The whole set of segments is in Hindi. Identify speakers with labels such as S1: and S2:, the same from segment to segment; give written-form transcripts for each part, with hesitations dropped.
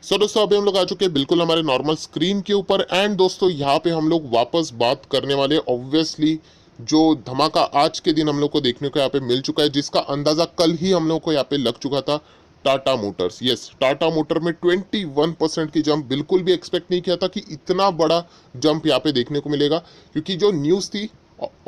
S1: सो दोस्तों अभी हम लोग आ चुके हैं बिल्कुल हमारे नॉर्मल स्क्रीन के ऊपर। एंड दोस्तों यहाँ पे हम लोग वापस बात करने वाले ऑब्वियसली जो धमाका आज के दिन हम लोग को देखने को यहाँ पे मिल चुका है, जिसका अंदाजा कल ही हम लोग को यहाँ पे लग चुका था। Tata Motors, yes, Tata motor में 21% की जंप, बिल्कुल भी एक्सपेक्ट नहीं किया था कि इतना बड़ा जंप यहाँ पे देखने को मिलेगा। क्योंकि जो न्यूज़ थी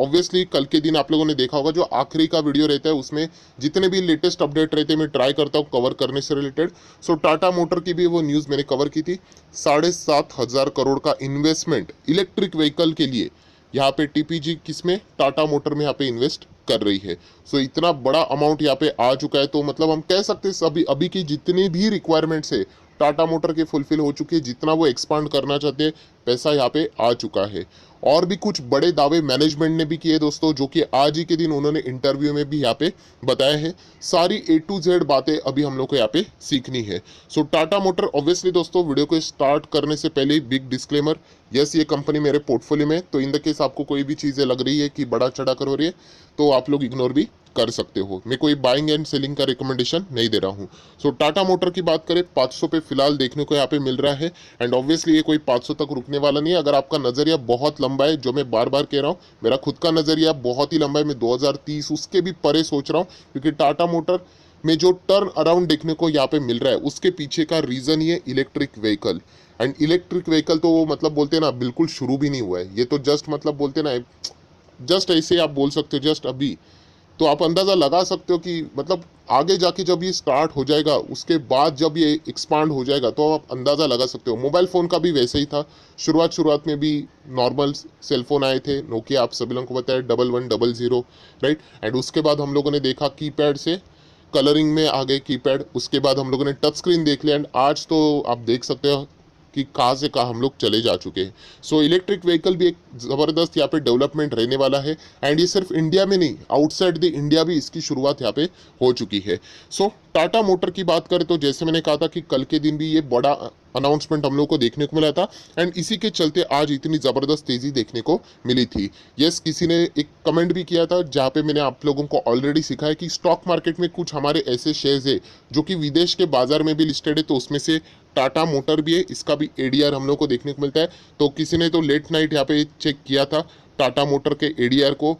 S1: ऑब्वियसली कल के दिन आप लोगों ने देखा होगा, जो आखिरी का वीडियो रहता है उसमें जितने भी लेटेस्ट अपडेट रहते हैं मैं ट्राई करता हूँ कवर करने से रिलेटेड। सो टाटा मोटर की भी वो न्यूज़ मैंने कवर की थी। 7,500 करोड़ का इन्वेस्टमेंट इलेक्ट्रिक व्हीकल के लिए यहाँ पे टीपीजी किसमें, टाटा मोटर में यहाँ पे इन्वेस्ट कर रही है। सो इतना बड़ा अमाउंट यहाँ पे आ चुका है, तो मतलब हम कह सकते हैं अभी अभी की जितनी भी रिक्वायरमेंट्स है टाटा मोटर के फुलफिल हो चुकी है। जितना वो एक्सपांड करना चाहते हैं पैसा यहाँ पे आ चुका है। और भी कुछ बड़े दावे मैनेजमेंट ने भी किए दोस्तों, जो कि आज ही के दिन उन्होंने इंटरव्यू में भी यहाँ पे बताया है। सारी A to Z बातें अभी हम लोग को यहाँ पे सीखनी है। सो टाटा मोटर ऑब्वियसली दोस्तों, वीडियो को स्टार्ट करने से पहले बिग डिस्क्लेमर, यस ये कंपनी मेरे पोर्टफोलियो में, तो इन द केस आपको कोई भी चीज़ें लग रही है कि बड़ा चढ़ा कर हो रही है तो आप लोग इग्नोर भी कर सकते हो। मैं कोई बाइंग एंड सेलिंग का रिकमेंडेशन नहीं दे रहा हूँ। सो टाटा मोटर की बात करें 500 पे फिलहाल देखने को यहाँ पे मिल रहा है। एंड ऑब्वियसली ये कोई 500 तक रुकने वाला नहीं है। अगर आपका नजरिया बहुत लंबा है, जो मैं बार बार कह रहा हूँ, मेरा खुद का नजरिया बहुत ही लंबा है, मैं 2030 उसके भी परे सोच रहा हूँ। क्योंकि टाटा मोटर में जो टर्न अराउंड देखने को यहाँ पे मिल रहा है उसके पीछे का रीजन ये electric vehicle. And electric vehicle तो वो मतलब बोलते हैं ना बिल्कुल शुरू भी नहीं हुआ है, ये तो जस्ट मतलब बोलते हैं ना, जस्ट ऐसे आप बोल सकते हो जस्ट अभी। तो आप अंदाज़ा लगा सकते हो कि मतलब आगे जाके जब ये स्टार्ट हो जाएगा उसके बाद जब ये एक्सपांड हो जाएगा तो आप अंदाज़ा लगा सकते हो। मोबाइल फ़ोन का भी वैसे ही था। शुरुआत में भी नॉर्मल सेलफोन आए थे, नोकिया आप सभी लोगों को बताया 1100, राइट। एंड उसके बाद हम लोगों ने देखा कीपैड से कलरिंग में आ गए कीपैड, उसके बाद हम लोगों ने टच स्क्रीन देख लिया। एंड आज तो आप देख सकते हो कि कहाँ से कहाँ हम लोग चले जा चुके हैं। सो इलेक्ट्रिक व्हीकल भी एक ज़बरदस्त यहाँ पे डेवलपमेंट रहने वाला है। एंड ये सिर्फ इंडिया में नहीं, आउटसाइड द इंडिया भी इसकी शुरुआत यहाँ पे हो चुकी है। सो टाटा मोटर की बात करें तो जैसे मैंने कहा था कि कल के दिन भी ये बड़ा अनाउंसमेंट हम लोग को देखने को मिला था। एंड इसी के चलते आज इतनी ज़बरदस्त तेज़ी देखने को मिली थी। यस, किसी ने एक कमेंट भी किया था जहाँ पे मैंने आप लोगों को ऑलरेडी सिखाया कि स्टॉक मार्केट में कुछ हमारे ऐसे शेयर्स है जो कि विदेश के बाजार में भी लिस्टेड है, तो उसमें से टाटा मोटर भी है। इसका भी एडीआर हम लोग को देखने को मिलता है। तो किसी ने तो लेट नाइट यहाँ पे चेक किया था टाटा मोटर के एडीआर को,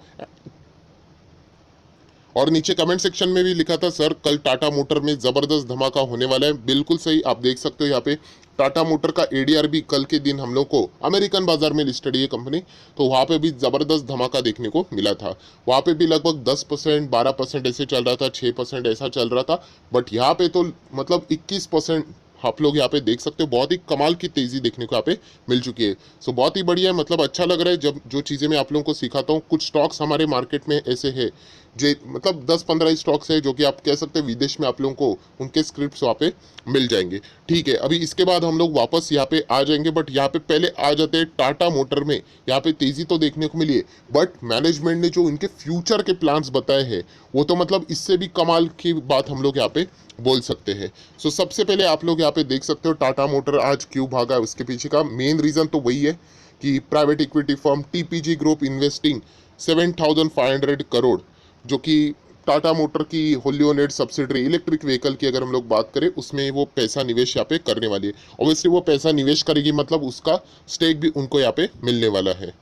S1: और नीचे कमेंट सेक्शन में भी लिखा था सर कल टाटा मोटर में जबरदस्त धमाका होने वाला है। बिल्कुल सही, आप देख सकते हो यहाँ पे टाटा मोटर का एडीआर भी कल के दिन हम लोग को अमेरिकन बाजार में लिस्टेड है कंपनी, तो वहाँ पे भी जबरदस्त धमाका देखने को मिला था। वहाँ पे भी लगभग 10%, 12% ऐसे चल रहा था, 6% ऐसा चल रहा था। बट यहाँ पे तो मतलब 21% आप लोग यहाँ पे देख सकते हो। बहुत ही कमाल की तेजी देखने को यहाँ पे मिल चुकी है। सो बहुत ही बढ़िया है, मतलब अच्छा लग रहा है जब जो चीज़ें मैं आप लोगों को सिखाता हूँ। कुछ स्टॉक्स हमारे मार्केट में ऐसे है जो मतलब 10-15 स्टॉक्स है जो कि आप कह सकते हैं विदेश में आप लोगों को उनके स्क्रिप्ट्स वहाँ पे मिल जाएंगे। ठीक है, अभी इसके बाद हम लोग वापस यहाँ पे आ जाएंगे, बट यहाँ पे पहले आ जाते हैं टाटा मोटर में। यहाँ पे तेजी तो देखने को मिली है, बट मैनेजमेंट ने जो इनके फ्यूचर के प्लान्स बताए हैं वो तो मतलब इससे भी कमाल की बात हम लोग यहाँ पे बोल सकते हैं। सो सबसे पहले आप लोग यहाँ पे देख सकते हो टाटा मोटर आज क्यों भागा है। उसके पीछे का मेन रीजन तो वही है कि private equity firm TPG group investing 7,500 crore, जो कि टाटा मोटर की होली ओनेड सब्सिडरी इलेक्ट्रिक व्हीकल की अगर हम लोग बात करें उसमें वो पैसा निवेश यहाँ पे करने वाली है। ऑब्वियसली वो पैसा निवेश करेगी मतलब उसका स्टेक भी उनको यहाँ पे मिलने वाला है।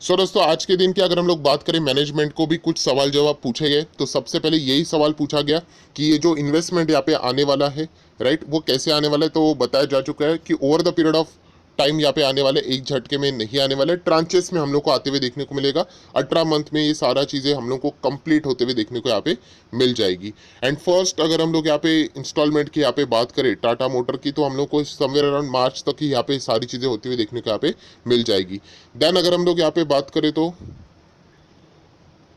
S1: सो दोस्तों आज के दिन की अगर हम लोग बात करें, मैनेजमेंट को भी कुछ सवाल जवाब पूछे गए। तो सबसे पहले यही सवाल पूछा गया कि ये जो इन्वेस्टमेंट यहाँ पे आने वाला है, राइट, वो कैसे आने वाला है। तो वो बताया जा चुका है कि over the period of time यहाँ पे आने वाले, एक झटके में नहीं आने वाले, ट्रांचेस में हम लोग को आते हुए देखने को मिलेगा। 18 मंथ में ये सारा चीज़ें हम लोग को कंप्लीट होते हुए देखने को यहाँ पे मिल जाएगी। एंड फर्स्ट अगर हम लोग यहाँ पे इंस्टॉलमेंट की यहाँ पे बात करें टाटा मोटर की, तो हम लोग को समवेयर अराउंड मार्च तक ही यहाँ पे सारी चीज़ें होती हुई देखने को यहाँ पे मिल जाएगी। देन अगर हम लोग यहाँ पे बात करें तो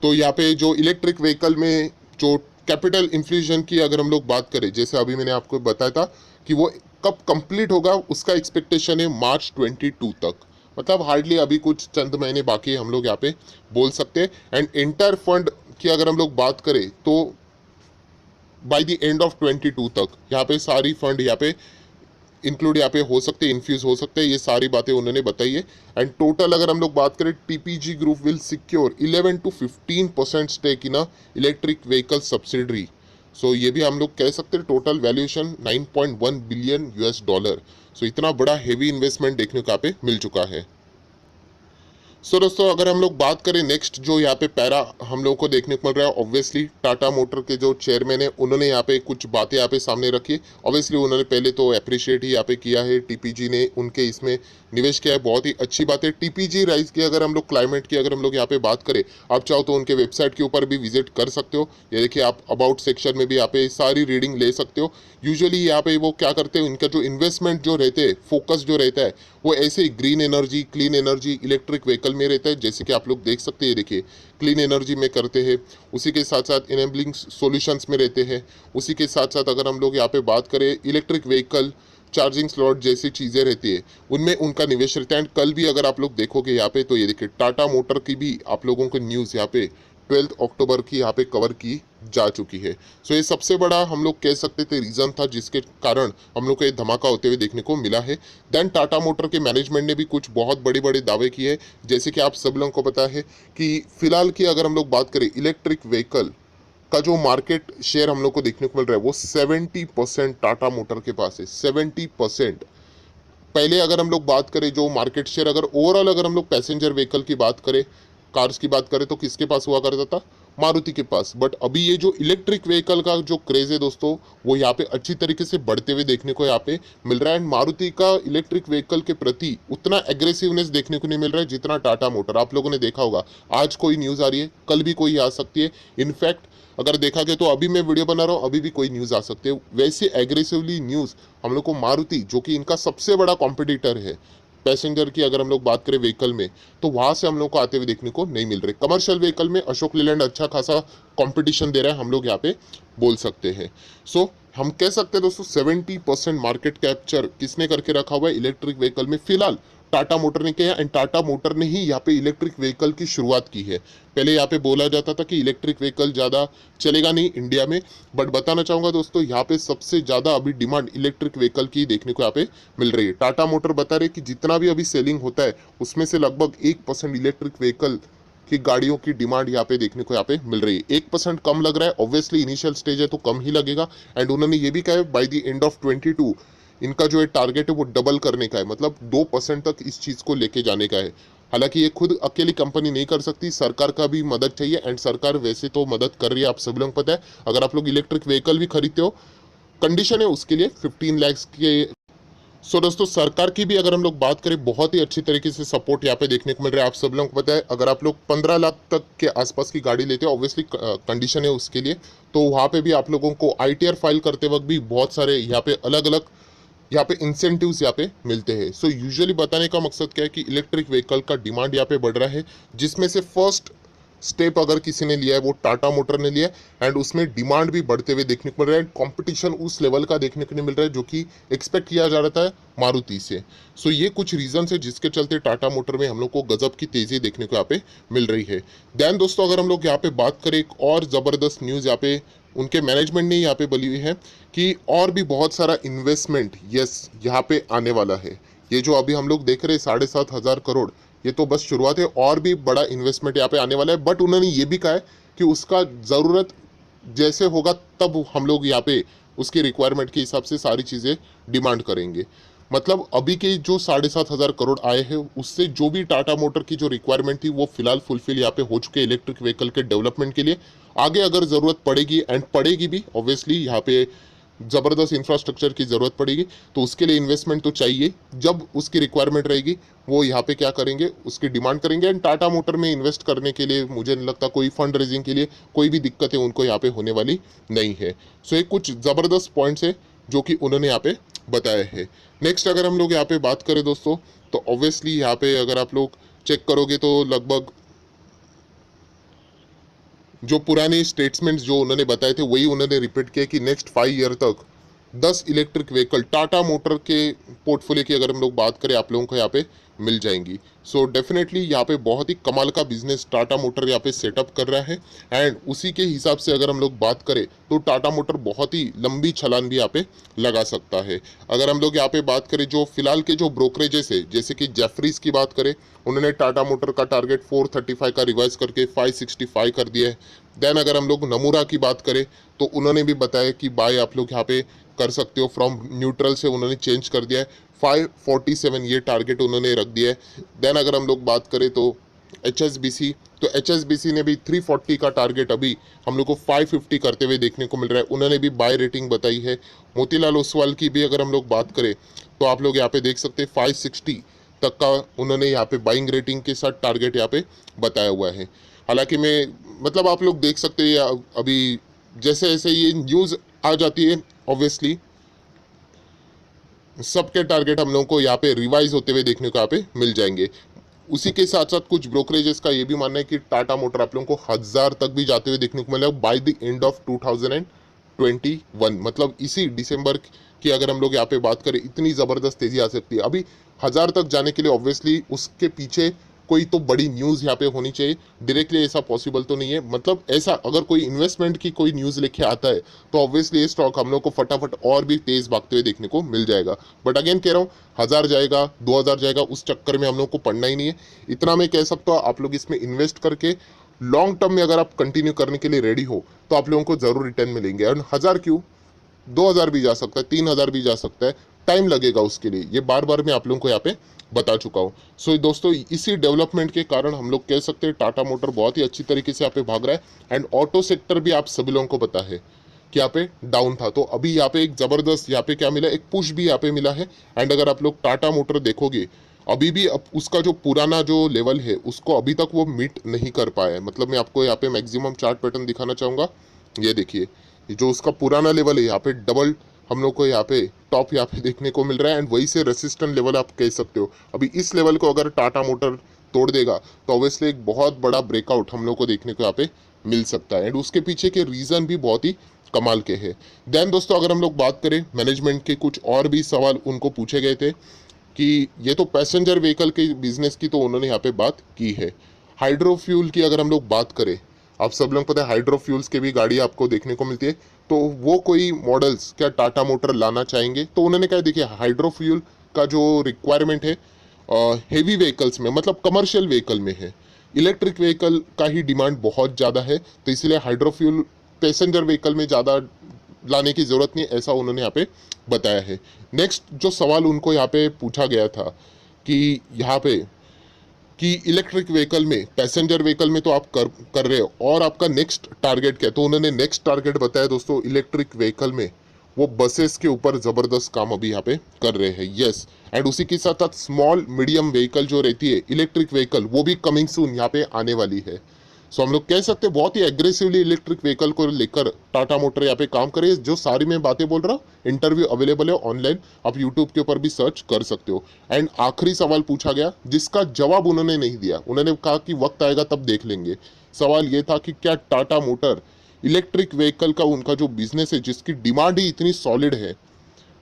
S1: यहाँ पे जो इलेक्ट्रिक व्हीकल में जो कैपिटल इन्फ्यूजन की अगर हम लोग बात करें, जैसे अभी मैंने आपको बताया था कि वो कब कंप्लीट होगा, उसका एक्सपेक्टेशन है मार्च 22 तक। मतलब हार्डली अभी कुछ चंद महीने बाकी है हम लोग यहाँ पे बोल सकते हैं। एंड एंटायर फंड की अगर हम लोग बात करें तो बाय द एंड ऑफ 22 तक यहाँ पे सारी फंड यहाँ पे इंक्लूड यहाँ पे हो सकते हैं, इन्फ्यूज हो सकते हैं, ये सारी बातें उन्होंने बताई है। एंड टोटल अगर हम लोग बात करें, TPG group will secure 11 to 15% stake in a electric vehicle subsidiary. So ये भी हम लोग कह सकते हैं total valuation 9.1 billion US dollar. So इतना बड़ा हेवी इन्वेस्टमेंट देखने को यहाँ पे मिल चुका है। सो दोस्तों अगर हम लोग बात करें नेक्स्ट जो यहाँ पे पैरा हम लोगों को देखने को मिल रहा है, ऑब्वियसली टाटा मोटर के जो चेयरमैन है उन्होंने यहाँ पे कुछ बातें यहाँ पे सामने रखी। ऑब्वियसली उन्होंने पहले तो अप्रिशिएट ही यहाँ पे किया है, टीपीजी ने उनके इसमें निवेश किया है, बहुत ही अच्छी बात है। टीपीजी राइज की अगर हम लोग क्लाइमेट की अगर हम लोग यहाँ पे बात करें, आप चाहो तो उनके वेबसाइट के ऊपर भी विजिट कर सकते हो। ये देखिए आप अबाउट सेक्शन में भी यहाँ पे सारी रीडिंग ले सकते हो। यूजुअली यहाँ पे वो क्या करते हैं, उनका जो इन्वेस्टमेंट जो रहते हैं, फोकस जो रहता है वो ऐसे ही green energy, clean energy, electric vehicle में रहता है। जैसे कि आप लोग देख सकते हैं, देखिए क्लीन एनर्जी में करते हैं, उसी के साथ साथ इनेबलिंग सॉल्यूशंस में रहते हैं, उसी के साथ साथ अगर हम लोग यहाँ पे बात करें इलेक्ट्रिक व्हीकल चार्जिंग स्लॉट जैसी चीज़ें रहती है उनमें उनका निवेश रहता है। एंड कल भी अगर आप लोग देखोगे यहाँ पे तो ये देखिए टाटा मोटर की भी आप लोगों को न्यूज़ यहाँ पे 12 अक्टूबर की यहाँ पे कवर की जा चुकी है। सो ये सबसे बड़ा हम लोग कह सकते थे रीज़न था जिसके कारण हम लोग को ये धमाका होते हुए देखने को मिला है। देन टाटा मोटर के मैनेजमेंट ने भी कुछ बहुत बड़े बड़े दावे किए हैं। जैसे कि आप सब लोगों को पता है कि फिलहाल की अगर हम लोग बात करें इलेक्ट्रिक व्हीकल का जो मार्केट शेयर हम लोग को देखने को मिल रहा है वो 70% टाटा मोटर के पास है, 70%। पहले अगर हम लोग बात करें जो मार्केट शेयर, अगर ओवरऑल अगर हम लोग पैसेंजर व्हीकल की बात करें, कार्स की बात करें तो किसके पास हुआ करता था, मारुति के पास। बट अभी ये जो इलेक्ट्रिक व्हीकल का जो क्रेज है दोस्तों वो यहाँ पे अच्छी तरीके से बढ़ते हुए देखने को यहाँ पे मिल रहा है। एंड मारुति का इलेक्ट्रिक व्हीकल के प्रति उतना एग्रेसिवनेस देखने को नहीं मिल रहा है जितना टाटा मोटर। आप लोगों ने देखा होगा आज कोई न्यूज़ आ रही है, कल भी कोई आ सकती है। इनफैक्ट अगर देखा गया तो अभी मैं वीडियो बना रहा हूँ, अभी भी कोई न्यूज़ आ सकती है। वैसे एग्रेसिवली न्यूज़ हम लोग को मारुति जो कि इनका सबसे बड़ा कॉम्पिटिटर है पैसेंजर की अगर हम लोग बात करें व्हीकल में, तो वहां से हम लोग को आते हुए देखने को नहीं मिल रहे। कमर्शियल व्हीकल में अशोक लीलैंड अच्छा खासा कंपटीशन दे रहा है, हम लोग यहाँ पे बोल सकते हैं। सो हम कह सकते हैं दोस्तों 70% मार्केट कैप्चर किसने करके रखा हुआ है इलेक्ट्रिक व्हीकल में, फिलहाल टाटा मोटर ने किया। एंड टाटा मोटर ने ही यहाँ पे इलेक्ट्रिक व्हीकल की शुरुआत की है। पहले यहाँ पे बोला जाता था कि इलेक्ट्रिक व्हीकल ज़्यादा चलेगा नहीं इंडिया में, बट बताना चाहूँगा दोस्तों यहाँ पे सबसे ज़्यादा अभी डिमांड इलेक्ट्रिक व्हीकल की देखने को यहाँ पे मिल रही है। टाटा मोटर बता रहे कि जितना भी अभी सेलिंग होता है उसमें से लगभग 1% इलेक्ट्रिक व्हीकल की गाड़ियों की डिमांड यहाँ पे देखने को यहाँ पे मिल रही है। 1% कम लग रहा है, ऑब्वियसली इनिशियल स्टेज है तो कम ही लगेगा। एंड उन्होंने ये भी कहा है बाय द एंड ऑफ 22 इनका जो है टारगेट है वो डबल करने का है, मतलब 2% तक इस चीज़ को लेके जाने का है। हालांकि ये खुद अकेली कंपनी नहीं कर सकती, सरकार का भी मदद चाहिए। एंड सरकार वैसे तो मदद कर रही है, आप सब लोग पता है। अगर आप लोग इलेक्ट्रिक व्हीकल भी खरीदते हो, कंडीशन है उसके लिए 15 लाख के। सो दोस्तों सरकार की भी अगर हम लोग बात करें बहुत ही अच्छी तरीके से सपोर्ट यहाँ पे देखने को मिल रहा है। आप सब लोगों को पता है अगर आप लोग 15 लाख तक के आसपास की गाड़ी लेते हो, ऑब्वियसली कंडीशन है उसके लिए, तो वहाँ पे भी आप लोगों को आईटीआर फाइल करते वक्त भी बहुत सारे यहाँ पे अलग अलग यहाँ पे इंसेंटिव्स यहाँ पे मिलते हैं। सो यूजुअली बताने का मकसद क्या है कि इलेक्ट्रिक व्हीकल का डिमांड यहाँ पे बढ़ रहा है, जिसमें से फर्स्ट स्टेप अगर किसी ने लिया है वो टाटा मोटर ने लिया है। एंड उसमें डिमांड भी बढ़ते हुए देखने को मिल रहा है, कंपटीशन उस लेवल का देखने को नहीं मिल रहा है जो कि एक्सपेक्ट किया जा रहा था मारुति से। सो ये कुछ रीजन है जिसके चलते टाटा मोटर में हम लोग को गजब की तेजी देखने को यहाँ पे मिल रही है। देन दोस्तों अगर हम लोग यहाँ पे बात करें एक और ज़बरदस्त न्यूज़ यहाँ पे उनके मैनेजमेंट ने यहाँ पे बोली हुई है कि और भी बहुत सारा इन्वेस्टमेंट यहाँ पे आने वाला है। ये जो अभी हम लोग देख रहे हैं 7,500 करोड़, ये तो बस शुरुआत है, और भी बड़ा इन्वेस्टमेंट यहाँ पे आने वाला है। बट उन्होंने ये भी कहा है कि उसका ज़रूरत जैसे होगा तब हम लोग यहाँ पे उसकी रिक्वायरमेंट के हिसाब से सारी चीज़ें डिमांड करेंगे। मतलब अभी के जो 7,500 करोड़ आए हैं उससे जो भी टाटा मोटर की जो रिक्वायरमेंट थी वो फिलहाल फुलफिल यहाँ पे हो चुके इलेक्ट्रिक व्हीकल के डेवलपमेंट के लिए। आगे अगर ज़रूरत पड़ेगी, एंड पड़ेगी भी ऑब्वियसली, यहाँ पे ज़बरदस्त इंफ्रास्ट्रक्चर की ज़रूरत पड़ेगी तो उसके लिए इन्वेस्टमेंट तो चाहिए। जब उसकी रिक्वायरमेंट रहेगी वो यहाँ पे क्या करेंगे, उसकी डिमांड करेंगे। एंड टाटा मोटर में इन्वेस्ट करने के लिए मुझे नहीं लगता कोई फंड रेजिंग के लिए कोई भी दिक्कत है उनको यहाँ पे होने वाली नहीं है। सो ये कुछ ज़बरदस्त पॉइंट्स है जो कि उन्होंने यहाँ पे बताया है। नेक्स्ट अगर हम लोग यहाँ पे बात करें दोस्तों तो ऑब्वियसली यहाँ पे अगर आप लोग चेक करोगे तो लगभग जो पुराने स्टेटमेंट्स जो उन्होंने बताए थे वही उन्होंने रिपीट किया कि नेक्स्ट 5 ईयर तक 10 इलेक्ट्रिक व्हीकल टाटा मोटर के पोर्टफोलियो की अगर हम लोग बात करें आप लोगों को यहाँ पे मिल जाएंगी। सो डेफिनेटली यहाँ पे बहुत ही कमाल का बिजनेस टाटा मोटर यहाँ पे सेटअप कर रहा है। एंड उसी के हिसाब से अगर हम लोग बात करें तो टाटा मोटर बहुत ही लंबी छलांग भी यहाँ पे लगा सकता है। अगर हम लोग यहाँ पे बात करें जो फिलहाल के जो ब्रोकरेजेस है, जैसे कि जेफरीज की बात करें, उन्होंने टाटा मोटर का टारगेट 435 का रिवाइज करके 565 कर दिया है। देन अगर हम लोग नमूरा की बात करें तो उन्होंने भी बताया कि बाय आप लोग यहाँ पे कर सकते हो, फ्रॉम न्यूट्रल से उन्होंने चेंज कर दिया है, 547 ये टारगेट उन्होंने रख दिया है। देन अगर हम लोग बात करें तो HSBC, तो HSBC ने भी 340 का टारगेट अभी हम लोग को 550 करते हुए देखने को मिल रहा है, उन्होंने भी बाय रेटिंग बताई है। मोतीलाल ओसवाल की भी अगर हम लोग बात करें तो आप लोग यहाँ पे देख सकते हैं 560 तक का उन्होंने यहाँ पे बाइंग रेटिंग के साथ टारगेट यहाँ पे बताया हुआ है। हालांकि मैं मतलब आप लोग देख सकते हैं अभी जैसे जैसे ये न्यूज़ आ जाती है ऑब्वियसली सबके टारगेट हम लोगों को यहाँ पे रिवाइज होते हुए देखने को यहाँ पे मिल जाएंगे। उसी के साथ साथ कुछ ब्रोकरेजेस का ये भी मानना है कि टाटा मोटर आप लोगों को 1000 तक भी जाते हुए देखने को मिलेगा बाय द एंड ऑफ 2021, मतलब इसी दिसंबर की अगर हम लोग यहाँ पे बात करें इतनी ज़बरदस्त तेजी आ सकती है। अभी 1000 तक जाने के लिए ऑब्वियसली उसके पीछे कोई तो बड़ी न्यूज़ यहाँ पे होनी चाहिए। डायरेक्टली ऐसा पॉसिबल तो नहीं है, मतलब ऐसा अगर कोई इन्वेस्टमेंट की कोई न्यूज़ लेके आता है तो ऑब्वियसली ये स्टॉक हम लोग को फटाफट और भी तेज़ भागते हुए देखने को मिल जाएगा। बट अगेन कह रहा हूँ 1000 जाएगा 2000 जाएगा उस चक्कर में हम लोग को पढ़ना ही नहीं है। इतना मैं कह सकता हूँ आप लोग इसमें इन्वेस्ट करके लॉन्ग टर्म में अगर आप कंटिन्यू करने के लिए रेडी हो तो आप लोगों को ज़रूर रिटर्न मिलेंगे। और 1000 क्यों, 2000 भी जा सकता है, 3000 भी जा सकता है, टाइम लगेगा उसके लिए, ये बार बार मैं आप लोगों को यहाँ पे बता चुका हूँ। सो दोस्तों इसी डेवलपमेंट के कारण हम लोग कह सकते हैं टाटा मोटर बहुत ही अच्छी तरीके से यहाँ पे भाग रहा है। एंड ऑटो सेक्टर भी आप सभी लोगों को पता है कि यहाँ पे डाउन था, तो अभी यहाँ पे एक जबरदस्त यहाँ पे क्या मिला, एक पुश भी यहाँ पे मिला है। एंड अगर आप लोग टाटा मोटर देखोगे अभी भी अब उसका जो पुराना जो लेवल है उसको अभी तक वो मीट नहीं कर पाया है। मतलब मैं आपको यहाँ पे मैक्सिमम चार्ट पैटर्न दिखाना चाहूँगा, ये देखिए जो उसका पुराना लेवल है यहाँ पे डबल हम लोग को यहाँ पे टॉप यहाँ पे देखने को मिल रहा है। एंड वही से रेसिस्टेंट लेवल आप कह सकते हो। अभी इस लेवल को अगर टाटा मोटर तोड़ देगा तो ऑब्वियसली एक बहुत बड़ा ब्रेकआउट हम लोग को देखने को यहाँ पे मिल सकता है। एंड उसके पीछे के रीज़न भी बहुत ही कमाल के हैं। देन दोस्तों अगर हम लोग बात करें मैनेजमेंट के कुछ और भी सवाल उनको पूछे गए थे कि ये तो पैसेंजर व्हीकल के बिजनेस की तो उन्होंने यहाँ पे बात की है। हाइड्रोफ्यूल की अगर हम लोग बात करें, आप सब लोग पता है हाइड्रोफ्यूल्स की भी गाड़ी आपको देखने को मिलती है, तो वो कोई मॉडल्स क्या टाटा मोटर लाना चाहेंगे, तो उन्होंने कहा देखिए हाइड्रोफ्यूल का जो रिक्वायरमेंट है हेवी व्हीकल्स में मतलब कमर्शियल व्हीकल में है, इलेक्ट्रिक व्हीकल का ही डिमांड बहुत ज़्यादा है, तो इसलिए हाइड्रोफ्यूल पैसेंजर व्हीकल में ज़्यादा लाने की ज़रूरत नहीं, ऐसा उन्होंने यहाँ पे बताया है। नेक्स्ट जो सवाल उनको यहाँ पे पूछा गया था कि यहाँ पे कि इलेक्ट्रिक व्हीकल में पैसेंजर व्हीकल में तो आप कर रहे हो और आपका नेक्स्ट टारगेट क्या है, तो उन्होंने नेक्स्ट टारगेट बताया दोस्तों इलेक्ट्रिक व्हीकल में वो बसेस के ऊपर ज़बरदस्त काम अभी यहाँ पे कर रहे हैं। यस, एंड उसी के साथ साथ स्मॉल मीडियम व्हीकल जो रहती है इलेक्ट्रिक व्हीकल वो भी कमिंग सून यहाँ पे आने वाली है। सो हम लोग कह सकते हैं बहुत ही एग्रेसिवली इलेक्ट्रिक व्हीकल को लेकर टाटा मोटर यहाँ पे काम करे। जो सारी मैं बातें बोल रहा हूँ इंटरव्यू अवेलेबल है ऑनलाइन, आप यूट्यूब के ऊपर भी सर्च कर सकते हो। एंड आखिरी सवाल पूछा गया जिसका जवाब उन्होंने नहीं दिया, उन्होंने कहा कि वक्त आएगा तब देख लेंगे। सवाल ये था कि क्या टाटा मोटर इलेक्ट्रिक व्हीकल का उनका जो बिजनेस है जिसकी डिमांड ही इतनी सॉलिड है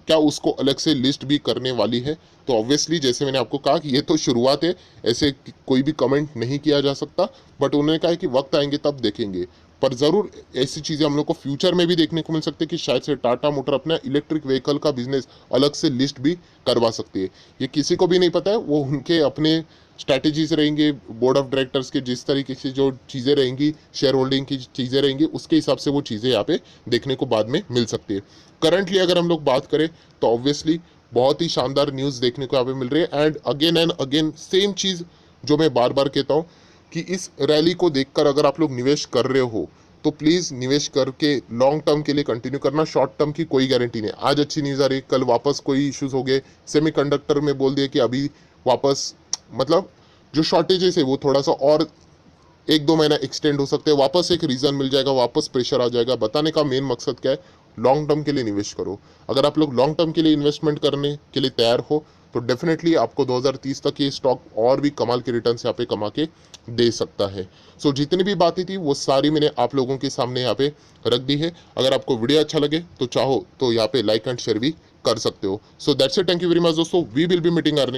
S1: क्या उसको अलग से लिस्ट भी करने वाली है। तो ऑब्वियसली जैसे मैंने आपको कहा कि ये तो शुरुआत है, ऐसे कोई भी कमेंट नहीं किया जा सकता, बट उन्होंने कहा कि वक्त आएंगे तब देखेंगे। पर ज़रूर ऐसी चीज़ें हम लोग को फ्यूचर में भी देखने को मिल सकती है कि शायद से टाटा मोटर अपना इलेक्ट्रिक व्हीकल का बिजनेस अलग से लिस्ट भी करवा सकती है। ये किसी को भी नहीं पता है, वो उनके अपने स्ट्रैटेजीज रहेंगे बोर्ड ऑफ डायरेक्टर्स के, जिस तरीके से जो चीज़ें रहेंगी शेयर होल्डिंग की चीज़ें रहेंगी उसके हिसाब से वो चीज़ें यहाँ पे देखने को बाद में मिल सकती है। करंटली अगर हम लोग बात करें तो ऑब्वियसली बहुत ही शानदार न्यूज़ देखने को यहाँ पे मिल रही है। एंड अगेन सेम चीज़ जो मैं बार बार कहता हूँ कि इस रैली को देखकर अगर आप लोग निवेश कर रहे हो तो प्लीज़ निवेश करके लॉन्ग टर्म के लिए कंटिन्यू करना, शॉर्ट टर्म की कोई गारंटी नहीं। आज अच्छी न्यूज़ आ रही है, कल वापस कोई इश्यूज हो गए, सेमीकंडक्टर में बोल दिया कि अभी वापस मतलब जो शॉर्टेजेस है वो थोड़ा सा और 1-2 महीना एक्सटेंड हो सकते हैं, वापस एक रीज़न मिल जाएगा, वापस प्रेशर आ जाएगा। बताने का मेन मकसद क्या है, लॉन्ग टर्म के लिए निवेश करो। अगर आप लोग लॉन्ग टर्म के लिए इन्वेस्टमेंट करने के लिए तैयार हो तो डेफिनेटली आपको 2030 तक ये स्टॉक और भी कमाल के रिटर्न यहाँ पे कमा के दे सकता है। सो जितनी भी बातें थी वो सारी मैंने आप लोगों के सामने यहाँ पे रख दी है। अगर आपको वीडियो अच्छा लगे तो चाहो तो यहाँ पे लाइक एंड शेयर भी कर सकते हो। So that's it, thank you very much दोस्तों, we will be meeting earning.